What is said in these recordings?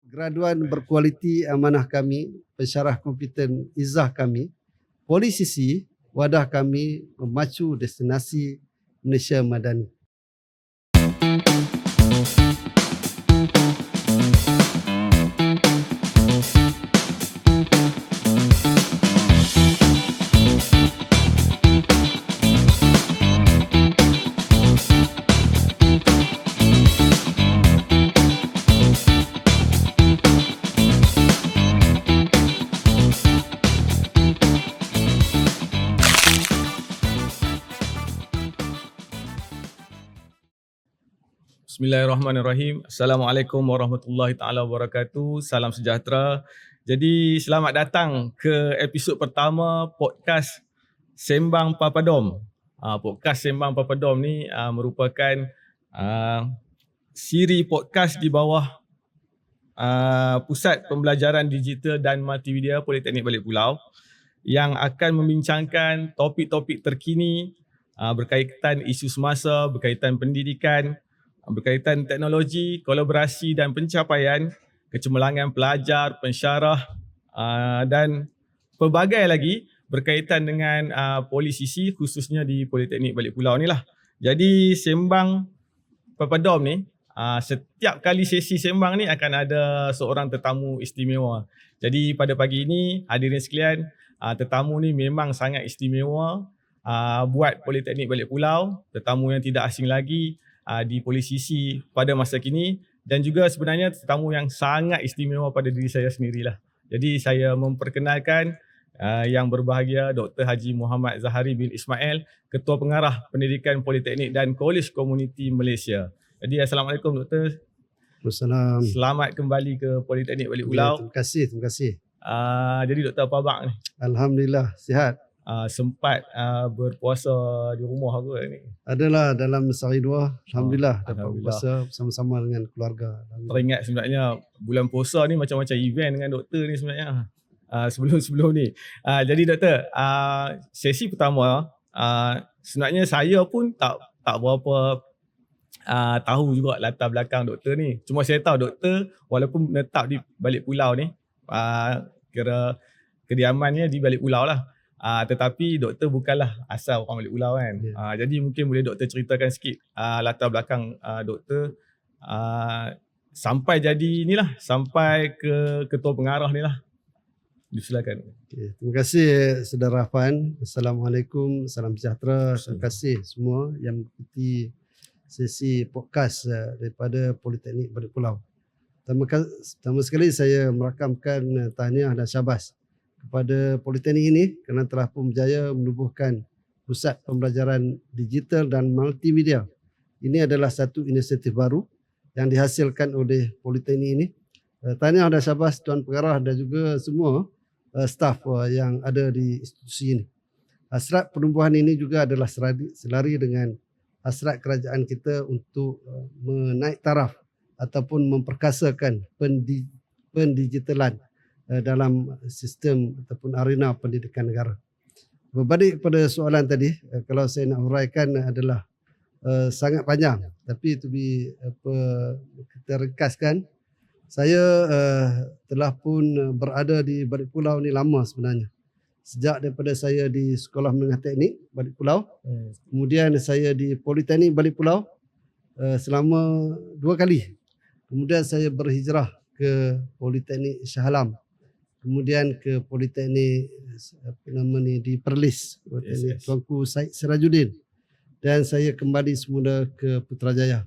graduan berkualiti amanah kami, pensyarah kompeten izah kami, Polisisi, wadah kami memacu destinasi Malaysia Madani. Bismillahirrahmanirrahim. Assalamualaikum warahmatullahi taala wabarakatuh. Salam sejahtera. Jadi selamat datang ke episod pertama podcast Sembang Papadom. Podcast Sembang Papadom ni merupakan siri podcast di bawah Pusat Pembelajaran Digital dan Multimedia Politeknik Balik Pulau yang akan membincangkan topik-topik terkini berkaitan isu semasa, berkaitan pendidikan, berkaitan teknologi, kolaborasi dan pencapaian, kecemerlangan pelajar, pensyarah dan pelbagai lagi berkaitan dengan polisisi khususnya di Politeknik Balik Pulau ni lah. Jadi sembang Papadom ni, setiap kali sesi sembang ni akan ada seorang tetamu istimewa. Jadi pada pagi ini hadirin sekalian, tetamu ni memang sangat istimewa buat Politeknik Balik Pulau, tetamu yang tidak asing lagi di polisisi pada masa kini dan juga sebenarnya tetamu yang sangat istimewa pada diri saya sendirilah. Jadi saya memperkenalkan yang berbahagia Dr. Haji Muhammad Zahari bin Ismail, Ketua Pengarah Pendidikan Politeknik dan College Community Malaysia. Jadi Assalamualaikum Dr. Assalamualaikum. Selamat kembali ke Politeknik Balik Pulau. Terima kasih. Jadi Dr. apa khabar ni? Alhamdulillah, sihat. Sempat berpuasa di rumah aku ni. Adalah dalam sehari dua, Alhamdulillah dapat berpuasa bersama-sama dengan keluarga. Teringat sebenarnya bulan puasa ni macam-macam event dengan doktor ni sebenarnya. Sebelum ni. Jadi doktor, sesi pertama sebenarnya saya pun tak berapa tahu juga latar belakang doktor ni. Cuma saya tahu doktor walaupun menetap di Balik Pulau ni, kira kediamannya di Balik Pulau lah. Tetapi doktor bukanlah asal orang Balik Pulau kan. Jadi mungkin boleh doktor ceritakan sikit latar belakang doktor sampai jadi inilah, sampai ke ketua pengarah ni lah. Silakan. Okay. Terima kasih Saudara Afan. Assalamualaikum, salam sejahtera. Terima kasih semua yang mengikuti sesi podcast daripada Politeknik Balik Pulau. Pertama sekali saya merakamkan tahniah dan syabas kepada Politeknik ini kerana telah pun berjaya menubuhkan Pusat Pembelajaran Digital dan Multimedia. Ini adalah satu inisiatif baru yang dihasilkan oleh Politeknik ini. Tahniah dan syabas Tuan Pengarah dan juga semua staf yang ada di institusi ini. Hasrat penubuhan ini juga adalah selari dengan hasrat kerajaan kita untuk menaik taraf ataupun memperkasakan pendigitalan dalam sistem ataupun arena pendidikan negara. Berbalik kepada soalan tadi, kalau saya nak huraikan adalah sangat panjang, tapi itu kita ringkaskan. Saya telah pun berada di Balik Pulau ni lama sebenarnya. Sejak daripada saya di Sekolah Menengah Teknik Balik Pulau, kemudian saya di Politeknik Balik Pulau selama 2 kali. Kemudian saya berhijrah ke Politeknik Shah Alam. Kemudian ke Politeknik di Perlis, Politeknik Tuanku Syed Sirajuddin, dan saya kembali semula ke Putrajaya.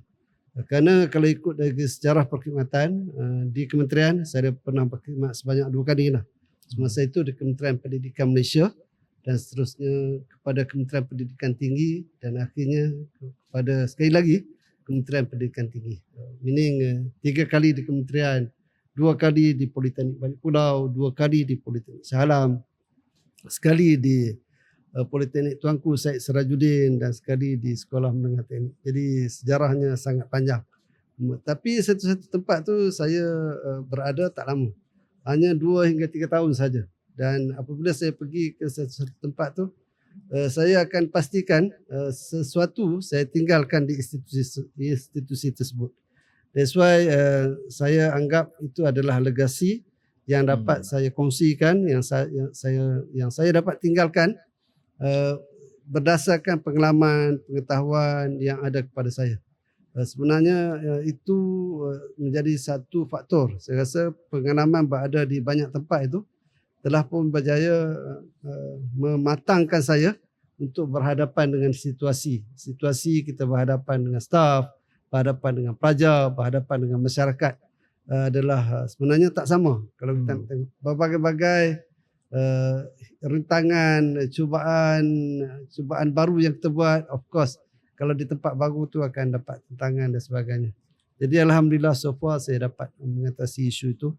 Kerana kalau ikut dari sejarah perkhidmatan di kementerian, saya pernah berkhidmat sebanyak 2 kali lah. Semasa itu di Kementerian Pendidikan Malaysia dan seterusnya kepada Kementerian Pendidikan Tinggi dan akhirnya kepada sekali lagi Kementerian Pendidikan Tinggi. Meaning 3 kali di kementerian, 2 kali di Politeknik Balik Pulau, 2 kali di Politeknik Shah Alam, sekali di Politeknik Tuanku Syed Sirajuddin dan sekali di Sekolah Menengah Teknik. Jadi sejarahnya sangat panjang. Tapi satu-satu tempat tu saya berada tak lama. Hanya 2 hingga 3 tahun saja. Dan apabila saya pergi ke satu-satu tempat tu, saya akan pastikan sesuatu saya tinggalkan di institusi tersebut. That's why saya anggap itu adalah legasi yang dapat saya kongsikan, yang saya dapat tinggalkan berdasarkan pengalaman, pengetahuan yang ada kepada saya. Sebenarnya itu menjadi satu faktor. Saya rasa pengalaman berada di banyak tempat itu telah pun berjaya mematangkan saya untuk berhadapan dengan situasi. Situasi kita berhadapan dengan staf, berhadapan dengan pelajar, berhadapan dengan masyarakat adalah sebenarnya tak sama. Kalau kita tengok berbagai-bagai rintangan, cubaan baru yang kita buat, of course kalau di tempat baru tu akan dapat tantangan dan sebagainya. Jadi alhamdulillah so far saya dapat mengatasi isu itu,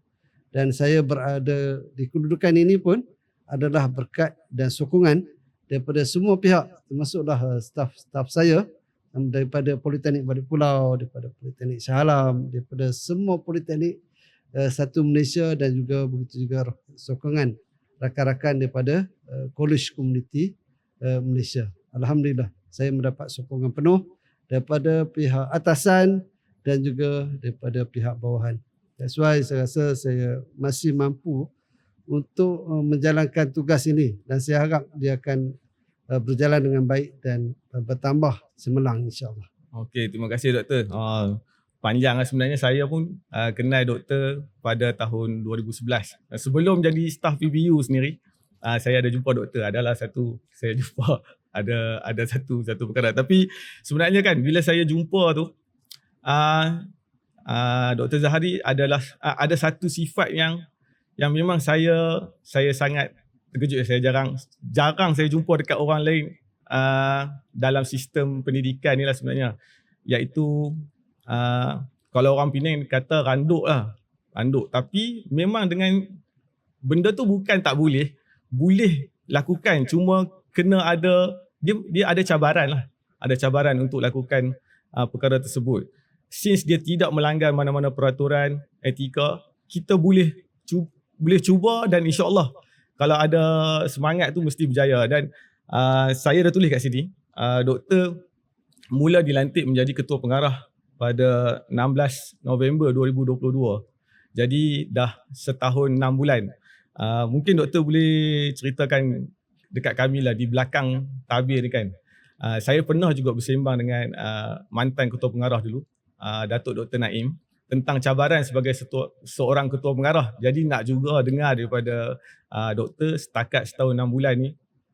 dan saya berada di kedudukan ini pun adalah berkat dan sokongan daripada semua pihak, termasuklah staf saya daripada Politeknik Balik Pulau, daripada Politeknik Shah Alam, daripada semua politeknik satu Malaysia, dan juga begitu juga sokongan rakan-rakan daripada College Community Malaysia. Alhamdulillah saya mendapat sokongan penuh daripada pihak atasan dan juga daripada pihak bawahan. That's why saya rasa saya masih mampu untuk menjalankan tugas ini, dan saya harap dia akan berjalan dengan baik dan bertambah cemerlang insya-Allah. Okey, terima kasih doktor. Panjang sebenarnya saya pun kenal doktor pada tahun 2011. Sebelum jadi staf PBU sendiri, saya ada jumpa doktor. Adalah satu saya jumpa ada satu perkara. Tapi sebenarnya kan bila saya jumpa tu Dr. Zahari ada satu sifat yang memang saya sangat terkejut. Saya jarang saya jumpa dekat orang lain dalam sistem pendidikan ni lah sebenarnya, iaitu kalau orang Penang kata randuk lah, randuk. Tapi memang dengan benda tu bukan tak boleh lakukan, cuma kena ada dia ada cabaran lah, ada cabaran untuk lakukan perkara tersebut. Since dia tidak melanggar mana-mana peraturan etika, kita boleh cuba, dan insya-Allah kalau ada semangat tu mesti berjaya. Dan saya dah tulis kat sini, doktor mula dilantik menjadi ketua pengarah pada 16 November 2022. Jadi dah setahun 6 bulan. Mungkin doktor boleh ceritakan dekat kami lah di belakang tabir ni kan. Saya pernah juga bersembang dengan mantan ketua pengarah dulu, Datuk Dr. Naim, tentang cabaran sebagai seorang ketua pengarah. Jadi nak juga dengar daripada doktor setakat setahun 6 bulan ni,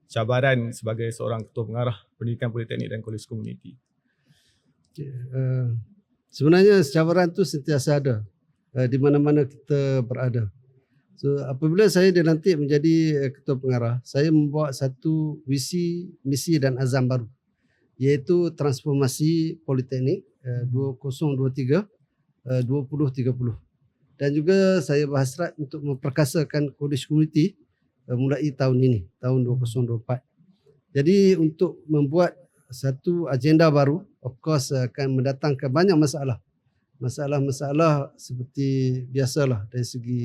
cabaran sebagai seorang ketua pengarah pendidikan politeknik dan kolej komuniti. Sebenarnya cabaran tu sentiasa ada di mana-mana kita berada. So apabila saya dilantik menjadi ketua pengarah, saya membawa satu visi, misi dan azam baru, iaitu transformasi politeknik 2023 2030. Dan juga saya berhasrat untuk memperkasakan kolej komuniti mulai tahun ini, tahun 2024. Jadi untuk membuat satu agenda baru, of course akan mendatangkan banyak masalah. Masalah-masalah seperti biasalah dari segi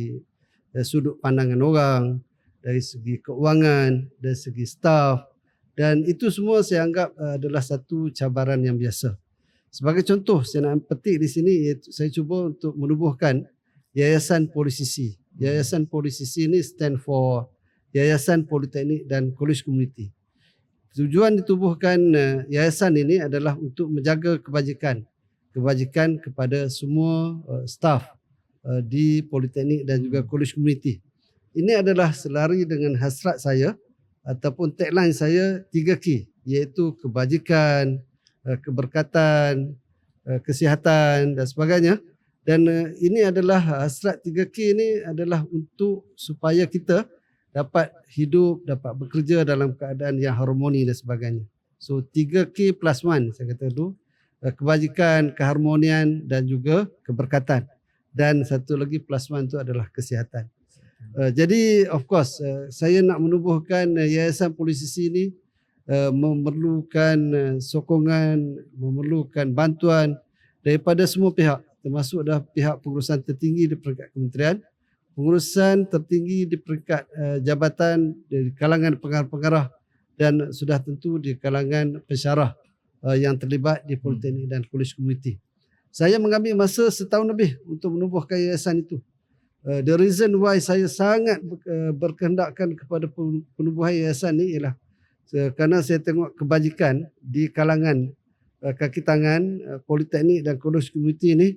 sudut pandangan orang, dari segi keuangan, dari segi staf, dan itu semua saya anggap adalah satu cabaran yang biasa. Sebagai contoh, saya nak petik di sini, iaitu saya cuba untuk menubuhkan Yayasan Polisisi. Yayasan Polisisi ini stand for Yayasan Politeknik dan Kolej Komuniti. Tujuan ditubuhkan yayasan ini adalah untuk menjaga kebajikan kepada semua staf di Politeknik dan juga Kolej Komuniti. Ini adalah selari dengan hasrat saya ataupun tagline saya 3K, iaitu kebajikan, keberkatan, kesihatan dan sebagainya. Dan ini adalah hasrat 3K ini adalah untuk supaya kita dapat hidup, dapat bekerja dalam keadaan yang harmoni dan sebagainya. So 3K plus 1 saya kata tu, kebajikan, keharmonian dan juga keberkatan. Dan satu lagi plus 1 tu adalah kesihatan. Jadi of course saya nak menubuhkan Yayasan Polisisi ini memerlukan sokongan, memerlukan bantuan daripada semua pihak, termasuk dah pihak pengurusan tertinggi di peringkat kementerian, pengurusan tertinggi di peringkat jabatan di kalangan pengarah-pengarah, dan sudah tentu di kalangan pensyarah yang terlibat di Politeknik dan Kolej Komuniti. Saya mengambil masa setahun lebih untuk menubuhkan yayasan itu. The reason why saya sangat berkehendakkan kepada penubuhan yayasan ni ialah kerana saya tengok kebajikan di kalangan kaki tangan, politeknik dan college community ni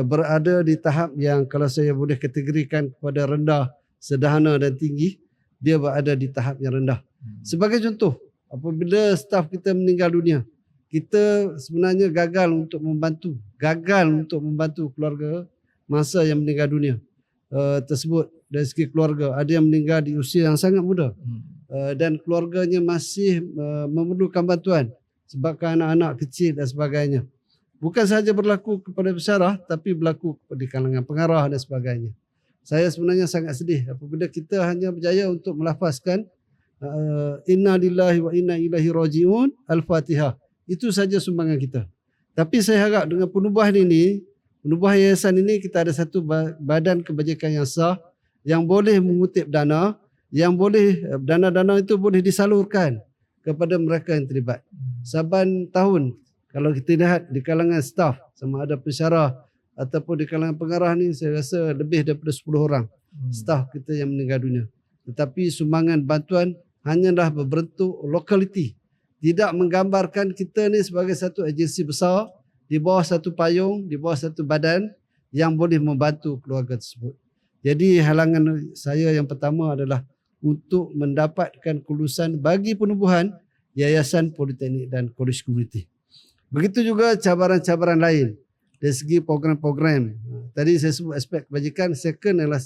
berada di tahap yang kalau saya boleh kategorikan kepada rendah, sederhana dan tinggi, dia berada di tahap yang rendah. Sebagai contoh, apabila staf kita meninggal dunia, kita sebenarnya gagal untuk membantu keluarga masa yang meninggal dunia tersebut dari segi keluarga. Ada yang meninggal di usia yang sangat muda dan keluarganya masih memerlukan bantuan sebabkan anak-anak kecil dan sebagainya. Bukan sahaja berlaku kepada pensyarah tapi berlaku di kalangan pengarah dan sebagainya. Saya sebenarnya sangat sedih apabila kita hanya berjaya untuk melafazkan inna lillahi wa inna ilaihi rajiun al-Fatihah. Itu saja sumbangan kita. Tapi saya harap dengan penubuhan ini, penubuhan yayasan ini, kita ada satu badan kebajikan yang sah yang boleh mengutip dana, yang boleh dana-dana itu boleh disalurkan kepada mereka yang terlibat. Saban tahun kalau kita lihat di kalangan staf, sama ada pensyarah ataupun di kalangan pengarah ni, saya rasa lebih daripada 10 orang staf kita yang meninggal dunia. Tetapi sumbangan bantuan hanyalah berbentuk lokaliti. Tidak menggambarkan kita ni sebagai satu agensi besar di bawah satu payung, di bawah satu badan yang boleh membantu keluarga tersebut. Jadi halangan saya yang pertama adalah untuk mendapatkan kelulusan bagi penubuhan Yayasan Politeknik dan College Community. Begitu juga cabaran-cabaran lain dari segi program-program. Tadi saya sebut aspek kebajikan, second adalah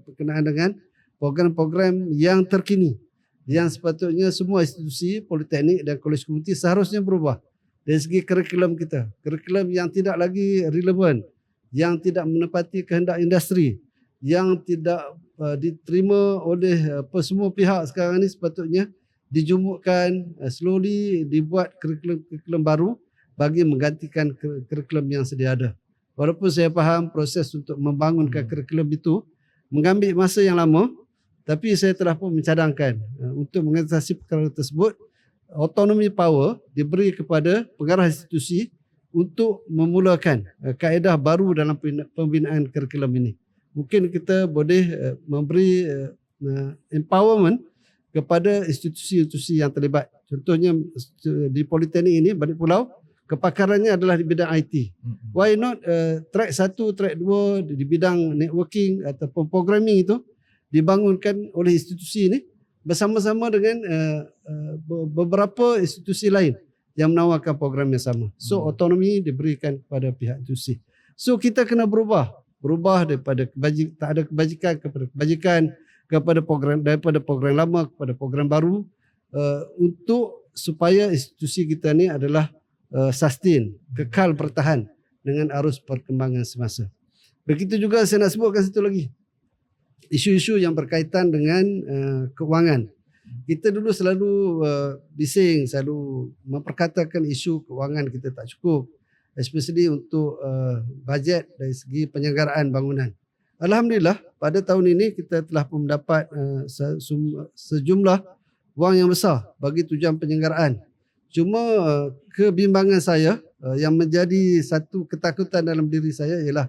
berkenaan dengan program-program yang terkini yang sepatutnya semua institusi politeknik dan college community seharusnya berubah dari segi kurikulum kita. Kurikulum yang tidak lagi relevan, yang tidak menepati kehendak industri, yang tidak diterima oleh semua pihak sekarang ini, sepatutnya dijumukkan, slowly dibuat kurikulum baru bagi menggantikan kurikulum yang sedia ada. Walaupun saya faham proses untuk membangunkan kurikulum itu mengambil masa yang lama, tapi saya telah pun mencadangkan untuk mengatasi perkara tersebut, autonomy power diberi kepada pengarah institusi untuk memulakan kaedah baru dalam pembinaan kurikulum ini. Mungkin kita boleh memberi empowerment kepada institusi-institusi yang terlibat. Contohnya di Politeknik ini, Balik Pulau, kepakarannya adalah di bidang IT. Why not track 1, track 2 di bidang networking ataupun programming itu dibangunkan oleh institusi ini bersama-sama dengan beberapa institusi lain yang menawarkan program yang sama. So autonomi diberikan kepada pihak institusi. So kita kena berubah daripada tak ada kebajikan kepada kebajikan, daripada program lama kepada program baru, untuk supaya institusi kita ni adalah sustain, kekal bertahan dengan arus perkembangan semasa. Begitu juga saya nak sebutkan satu lagi, isu-isu yang berkaitan dengan keuangan. Kita dulu selalu bising, selalu memperkatakan isu keuangan kita tak cukup, especially untuk bajet dari segi penyelenggaraan bangunan. Alhamdulillah, pada tahun ini kita telah pun mendapat sejumlah wang yang besar bagi tujuan penyelenggaraan. Cuma kebimbangan saya yang menjadi satu ketakutan dalam diri saya ialah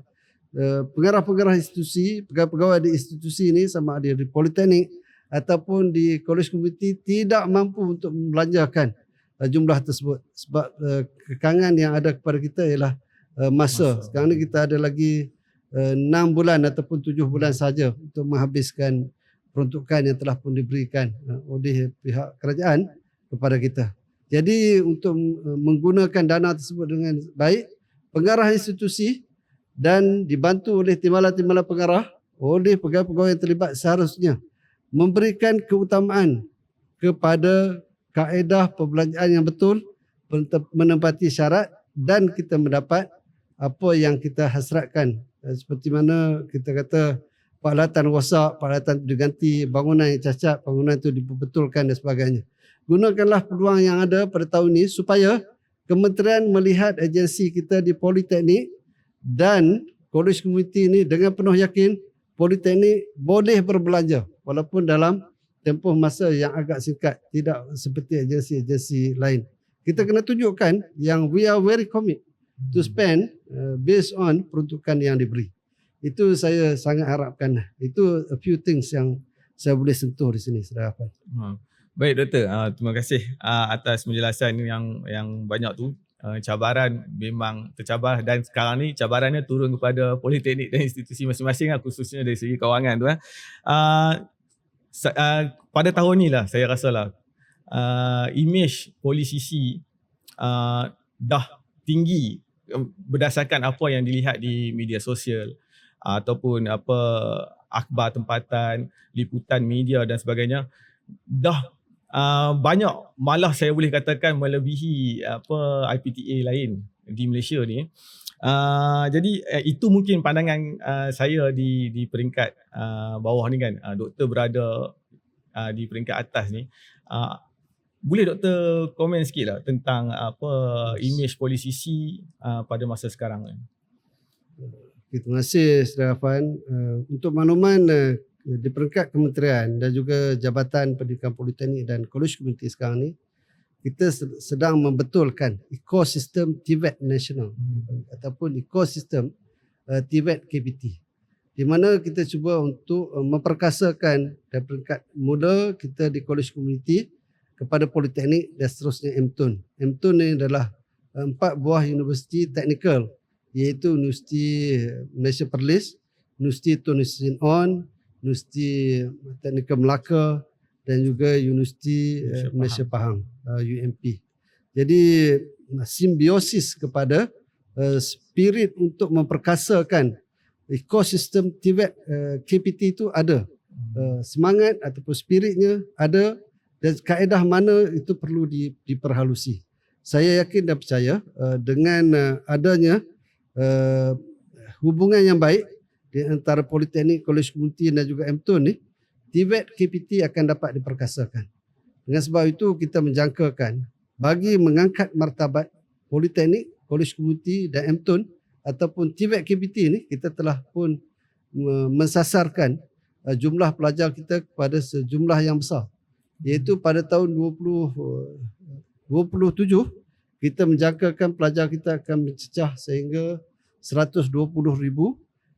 pengarah-pengarah institusi, pegawai-pegawai di institusi ini, sama ada di politeknik ataupun di college community, tidak mampu untuk membelanjakan jumlah tersebut sebab kekangan yang ada kepada kita ialah masa. Sekarang ni kita ada lagi 6 bulan ataupun 7 bulan saja untuk menghabiskan peruntukan yang telah pun diberikan oleh pihak kerajaan kepada kita. Jadi untuk menggunakan dana tersebut dengan baik, pengarah institusi dan dibantu oleh timbalan-timbalan pengarah, oleh pegawai-pegawai yang terlibat seharusnya memberikan keutamaan kepada kaedah perbelanjaan yang betul, menepati syarat dan kita mendapat apa yang kita hasratkan. Seperti mana kita kata peralatan rosak, peralatan diganti, bangunan yang cacat, bangunan itu diperbetulkan dan sebagainya. Gunakanlah peluang yang ada pada tahun ini supaya kementerian melihat agensi kita di Politeknik dan college community ini dengan penuh yakin Politeknik boleh berbelanja walaupun dalam tempoh masa yang agak singkat, tidak seperti agensi-agensi lain. Kita kena tunjukkan yang we are very commit to spend based on peruntukan yang diberi. Itu saya sangat harapkan. Itu a few things yang saya boleh sentuh di sini, Saudara Afan. Baik Doktor, terima kasih atas penjelasan yang banyak tu. Cabaran memang tercabar dan sekarang ni cabarannya turun kepada politeknik dan institusi masing-masing khususnya dari segi kewangan tu. Pada tahun ni lah saya rasa lah image politisi dah tinggi berdasarkan apa yang dilihat di media sosial ataupun apa akhbar tempatan, liputan media dan sebagainya, dah banyak, malah saya boleh katakan melebihi apa IPTA lain di Malaysia ni. Jadi itu mungkin pandangan saya di peringkat bawah ni kan. Doktor berada di peringkat atas ni. Boleh doktor komen sikit lah tentang apa image politisi pada masa sekarang ni. Terima kasih Saudara Afan. Untuk makluman di peringkat kementerian dan juga Jabatan Pendidikan Politeknik dan Kolej Komuniti sekarang ni, kita sedang membetulkan ekosistem TVET nasional ataupun ekosistem TVET KPT, di mana kita cuba untuk memperkasakan dari peringkat mula kita di Kolej Komuniti kepada Politeknik dan seterusnya MTUN. MTUN ni adalah 4 buah universiti teknikal, iaitu Universiti Malaysia Perlis, Universiti Tun Hussein On, Universiti Teknikal Melaka dan juga Universiti Malaysia Pahang, UMP. Jadi simbiosis kepada spirit untuk memperkasakan ekosistem TVET KPT itu ada. Semangat ataupun spiritnya ada dan kaedah mana itu perlu diperhalusi. Saya yakin dan percaya dengan adanya hubungan yang baik di antara Politeknik, Kolej Komuniti dan juga MTUN ni, TVET KPT akan dapat diperkasakan. Dengan sebab itu kita menjangkakan bagi mengangkat martabat Politeknik, Kolej Komuniti dan MTUN ataupun TVET KPT ni, kita telah pun mensasarkan jumlah pelajar kita kepada sejumlah yang besar. Iaitu pada tahun 2027 kita menjangkakan pelajar kita akan mencecah sehingga 120,000.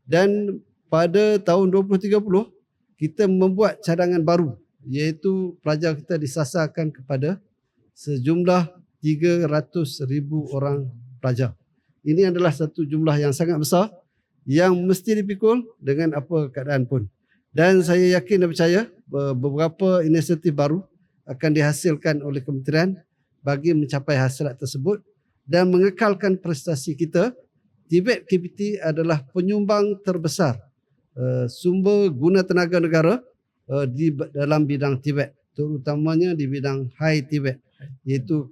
Dan pada tahun 2030 kita membuat cadangan baru, iaitu pelajar kita disasarkan kepada sejumlah 300,000 orang pelajar. Ini adalah satu jumlah yang sangat besar yang mesti dipikul dengan apa keadaan pun. Dan saya yakin dan percaya beberapa inisiatif baru akan dihasilkan oleh kementerian bagi mencapai hasilat tersebut dan mengekalkan prestasi kita. TVET KPT adalah penyumbang terbesar sumber guna tenaga negara di dalam bidang TVET, terutamanya di bidang high TVET, iaitu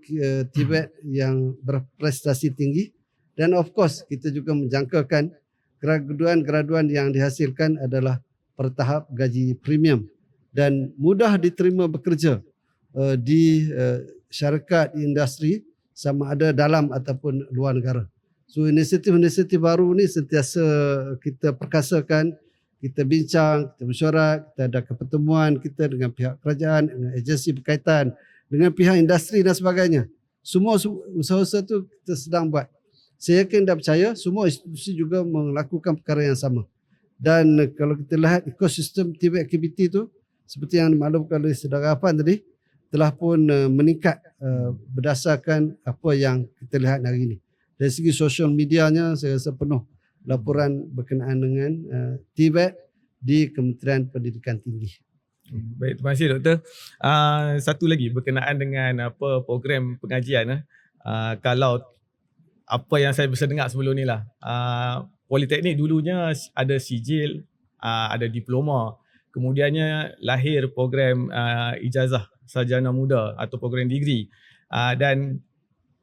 TVET yang berprestasi tinggi. Dan of course kita juga menjangkakan graduan yang dihasilkan adalah bertahap gaji premium dan mudah diterima bekerja di syarikat industri sama ada dalam ataupun luar negara. So inisiatif-inisiatif baru ni sentiasa kita perkasakan, kita bincang, kita mesyuarat, kita ada pertemuan kita dengan pihak kerajaan, dengan agensi berkaitan, dengan pihak industri dan sebagainya. Semua usaha-usaha tu kita sedang buat. Saya yakin dan percaya semua institusi juga melakukan perkara yang sama. Dan kalau kita lihat ekosistem TVET KPT tu, seperti yang dimaklumkan oleh Saudara Afan tadi, telah pun meningkat berdasarkan apa yang kita lihat hari ini. Dari segi sosial medianya, saya rasa penuh laporan berkenaan dengan TVET di Kementerian Pendidikan Tinggi. Baik, terima kasih Doktor. Satu lagi berkenaan dengan apa program pengajian. Kalau apa yang saya bisa dengar sebelum ni lah, Politeknik dulunya ada sijil, ada diploma. Kemudiannya lahir program ijazah sarjana muda atau program degree. Dan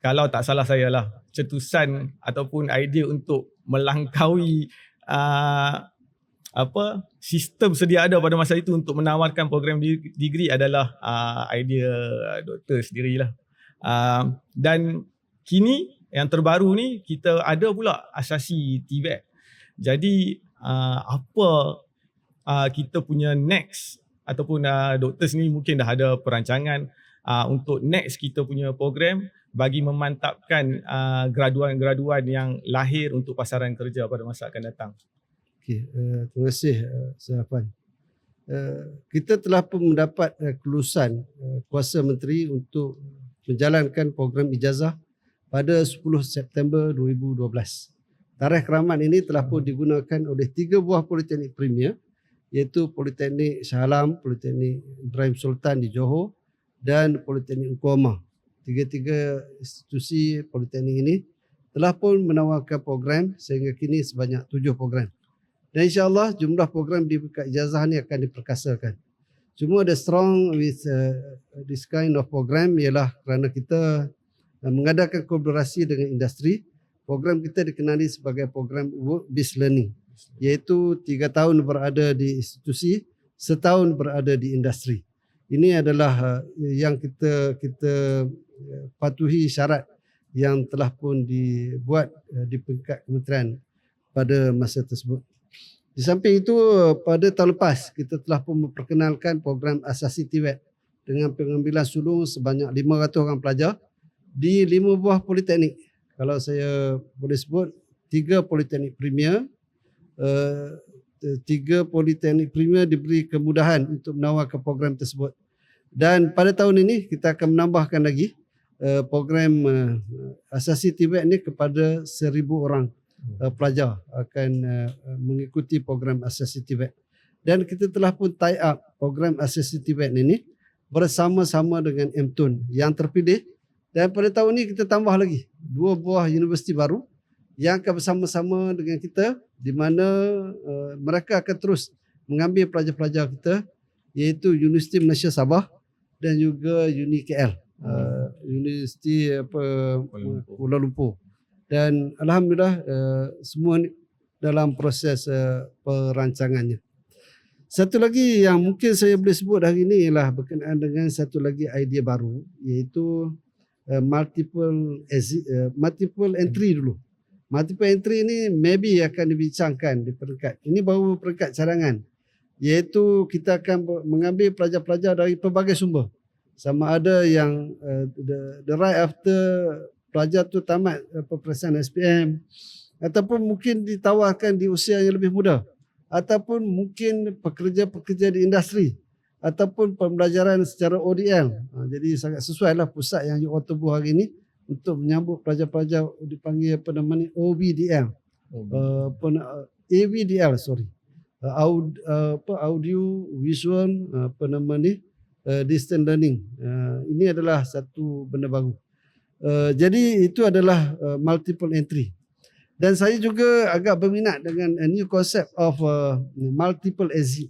kalau tak salah saya lah, cetusan ataupun idea untuk melangkaui sistem sedia ada pada masa itu untuk menawarkan program degree adalah idea doktor sendirilah. Dan kini yang terbaru ni kita ada pula asasi TVET. Jadi kita punya next ataupun doktor sendiri mungkin dah ada perancangan untuk next kita punya program bagi memantapkan graduan-graduan yang lahir untuk pasaran kerja pada masa akan datang. Okey, terima kasih Sir Afan. Kita telah pun mendapat kelulusan Kuasa Menteri untuk menjalankan program ijazah pada 10 September 2012. Tarikh keramat ini telah pun digunakan oleh 3 buah politeknik premier, iaitu Politeknik Shah Alam, Politeknik Ibrahim Sultan di Johor dan Politeknik Engku Omar. Tiga-tiga institusi politeknik ini telah pun menawarkan program sehingga kini sebanyak 7 program. Dan insyaAllah jumlah program di peringkat ijazah ini akan diperkasakan. Cuma the strong with this kind of program ialah kerana kita mengadakan kolaborasi dengan industri. Program kita dikenali sebagai program work-based learning, iaitu 3 tahun berada di institusi, setahun berada di industri. Ini adalah yang kita patuhi syarat yang telah pun dibuat di peringkat kementerian pada masa tersebut. Di samping itu, pada tahun lepas kita telah pun memperkenalkan program asasi TVET dengan pengambilan sulung sebanyak 500 orang pelajar di 5 buah politeknik. Kalau saya boleh sebut, 3 politeknik premier, 3 politeknik premier diberi kemudahan untuk menawarkan program tersebut. Dan pada tahun ini kita akan menambahkan lagi program asasi TVET ini kepada 1,000 orang pelajar akan mengikuti program asasi TVET. Dan kita telah pun tie up program asasi TVET ini bersama-sama dengan MTUN yang terpilih. Dan pada tahun ini kita tambah lagi 2 buah universiti baru yang akan bersama-sama dengan kita, di mana mereka akan terus mengambil pelajar-pelajar kita, iaitu Universiti Malaysia Sabah dan juga Uni KL, Universiti Kuala Lumpur. Dan alhamdulillah semua dalam proses perancangannya. Satu lagi yang mungkin saya boleh sebut hari ini ialah berkenaan dengan satu lagi idea baru, iaitu multiple entry dulu. Multiple entry ini maybe akan dibincangkan di peringkat. Ini baru peringkat cadangan, iaitu kita akan mengambil pelajar-pelajar dari pelbagai sumber. Sama ada yang the right after pelajar tu tamat peperiksaan SPM, ataupun mungkin ditawarkan di usia yang lebih muda, ataupun mungkin pekerja-pekerja di industri, ataupun pembelajaran secara ODL. Jadi sangat sesuai lah pusat yang UOT tubuh hari ini untuk menyambut pelajar-pelajar dipanggil OVDL. AVDL, sorry. Audio, visual, distance learning. Ini adalah satu benda baru. Jadi itu adalah multiple entry. Dan saya juga agak berminat dengan a new concept of multiple exit,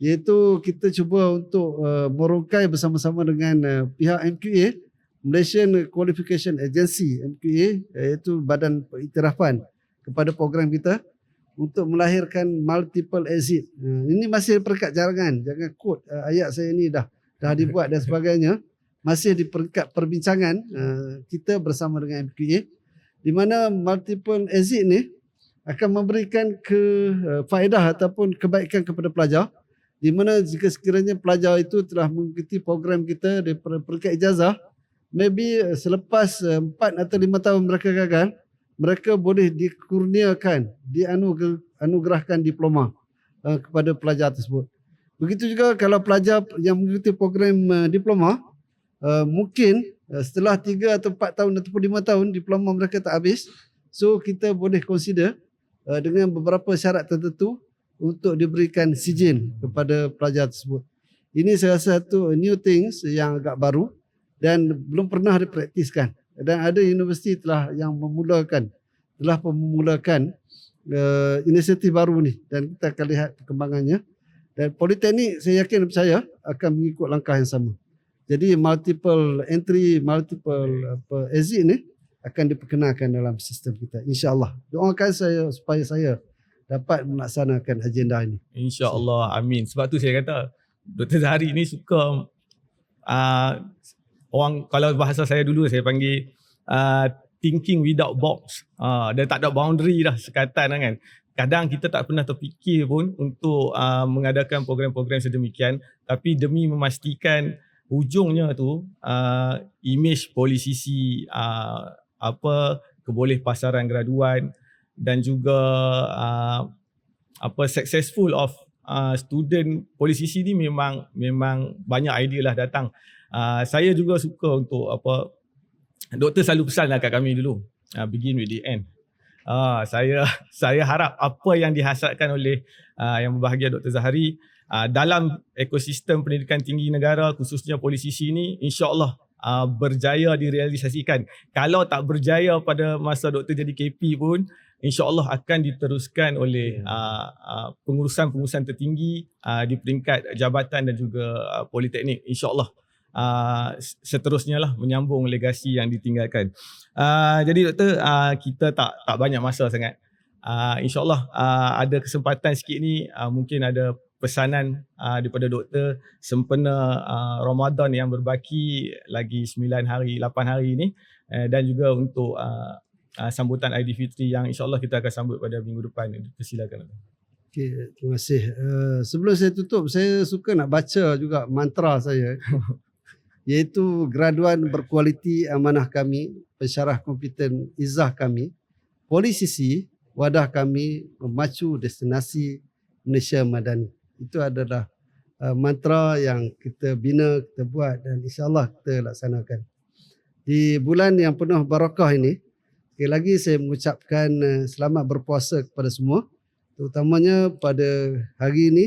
iaitu kita cuba untuk merungkai bersama-sama dengan pihak MQA, Malaysian Qualification Agency, MQA, iaitu badan pengiktirafan kepada program kita untuk melahirkan multiple exit. Ini masih peringkat cadangan, jangan quote ayat saya ni dah dibuat dan sebagainya. Masih di peringkat perbincangan kita bersama dengan MQA, di mana multiple exit ni akan memberikan faedah ataupun kebaikan kepada pelajar, di mana jika sekiranya pelajar itu telah mengikuti program kita di peringkat ijazah, maybe selepas 4 atau 5 tahun mereka gagal, mereka boleh dikurniakan, dianugerahkan diploma kepada pelajar tersebut. Begitu juga kalau pelajar yang mengikuti program diploma, mungkin setelah 3 atau 4 tahun ataupun 5 tahun diploma mereka tak habis, so kita boleh consider dengan beberapa syarat tertentu untuk diberikan sijin kepada pelajar tersebut. Ini salah satu new things yang agak baru dan belum pernah dipraktiskan. Dan ada universiti telah memulakan inisiatif baru ni, dan kita akan lihat perkembangannya. Dan politeknik saya yakin dan percaya akan mengikut langkah yang sama. Jadi multiple entry, multiple exit ni akan diperkenalkan dalam sistem kita, insya-Allah. Doakan saya supaya saya dapat melaksanakan agenda ini. InsyaAllah, amin. Sebab tu saya kata Dr. Zahari ni suka orang, kalau bahasa saya dulu saya panggil thinking without box. Dia tak ada boundary dah sekatan kan. Kadang kita tak pernah terfikir pun untuk mengadakan program-program sedemikian, tapi demi memastikan hujungnya tu image polisisi, kebolehpasaran graduan dan juga successful of student polisisi ni memang banyak idea lah datang. Saya juga suka untuk doktor selalu pesan lah kat kami dulu, begin with the end. Saya harap apa yang dihasratkan oleh Yang Berbahagia Dr. Zahari dalam ekosistem pendidikan tinggi negara, khususnya polisisi ni, insya-Allah berjaya direalisasikan. Kalau tak berjaya pada masa doktor jadi KP pun, insya-Allah akan diteruskan oleh pengurusan-pengurusan tertinggi di peringkat jabatan dan juga politeknik, insya-Allah. Seterusnya lah menyambung legasi yang ditinggalkan. Jadi doktor, kita tak banyak masa sangat. InsyaAllah ada kesempatan sikit ni, mungkin ada pesanan daripada doktor sempena Ramadan yang berbaki lagi 9 hari, 8 hari ni, dan juga untuk sambutan Aidilfitri yang insyaAllah kita akan sambut pada minggu depan. Persilakan. Okay, terima kasih. Sebelum saya tutup, saya suka nak baca juga mantra saya. Iaitu graduan berkualiti amanah kami, pensyarah kompeten izzah kami, polisisi wadah kami, memacu destinasi Malaysia Madani. Itu adalah mantra yang kita bina, kita buat dan insyaAllah kita laksanakan. Di bulan yang penuh barakah ini, sekali lagi saya mengucapkan selamat berpuasa kepada semua, terutamanya pada hari ini,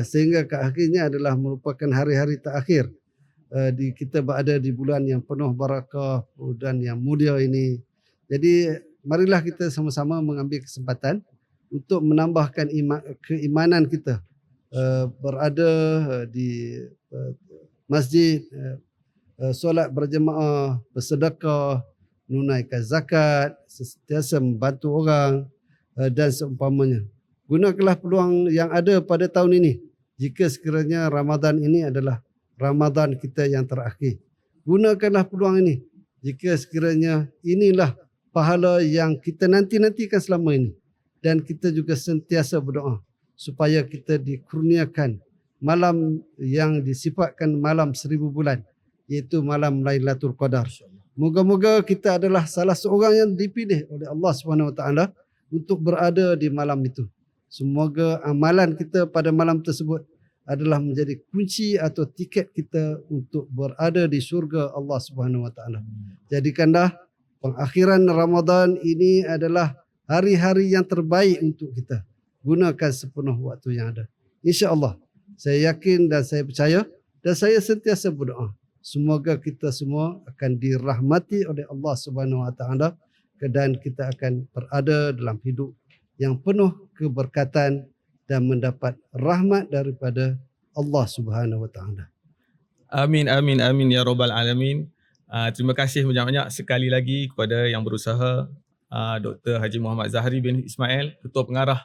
sehingga ke akhirnya adalah merupakan hari-hari terakhir kita berada di bulan yang penuh barakah dan yang mulia ini. Jadi marilah kita sama-sama mengambil kesempatan untuk menambahkan keimanan kita, berada di masjid, solat berjemaah, bersedekah, menunaikan zakat, sentiasa membantu orang dan seumpamanya. Gunakanlah peluang yang ada pada tahun ini. Jika sekiranya Ramadan ini adalah Ramadan kita yang terakhir, gunakanlah peluang ini. Jika sekiranya inilah pahala yang kita nanti-nantikan selama ini, dan kita juga sentiasa berdoa supaya kita dikurniakan malam yang disifatkan malam 1000 bulan, iaitu malam Lailatul Qadar. Moga-moga kita adalah salah seorang yang dipilih oleh Allah SWT untuk berada di malam itu. Semoga amalan kita pada malam tersebut adalah menjadi kunci atau tiket kita untuk berada di syurga Allah Subhanahu Wa Taala. Jadikanlah pengakhiran Ramadan ini adalah hari-hari yang terbaik untuk kita. Gunakan sepenuh waktu yang ada. Insya-Allah, saya yakin dan saya percaya dan saya sentiasa berdoa, semoga kita semua akan dirahmati oleh Allah Subhanahu Wa Taala dan kita akan berada dalam hidup yang penuh keberkatan dan mendapat rahmat daripada Allah Subhanahu Wa Taala. Amin, amin, amin ya rabbal alamin. Terima kasih banyak-banyak sekali lagi kepada yang berusaha, Dr. Haji Muhammad Zahari bin Ismail, Ketua Pengarah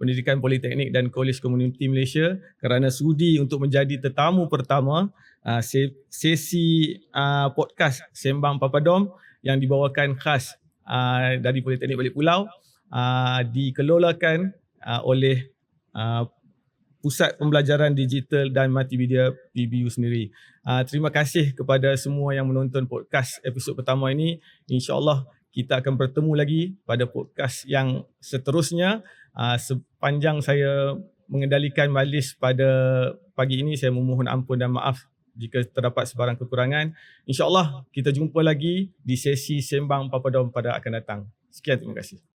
Pendidikan Politeknik dan Kolej Komuniti Malaysia, kerana sudi untuk menjadi tetamu pertama sesi podcast Sembang Papadom yang dibawakan khas dari Politeknik Balik Pulau, dikelolakan oleh Pusat Pembelajaran Digital dan Multimedia PBU sendiri. Terima kasih kepada semua yang menonton podcast episod pertama ini. InsyaAllah kita akan bertemu lagi pada podcast yang seterusnya. Sepanjang saya mengendalikan majlis pada pagi ini, saya memohon ampun dan maaf jika terdapat sebarang kekurangan. InsyaAllah kita jumpa lagi di sesi Sembang Papadom pada akan datang. Sekian, terima kasih.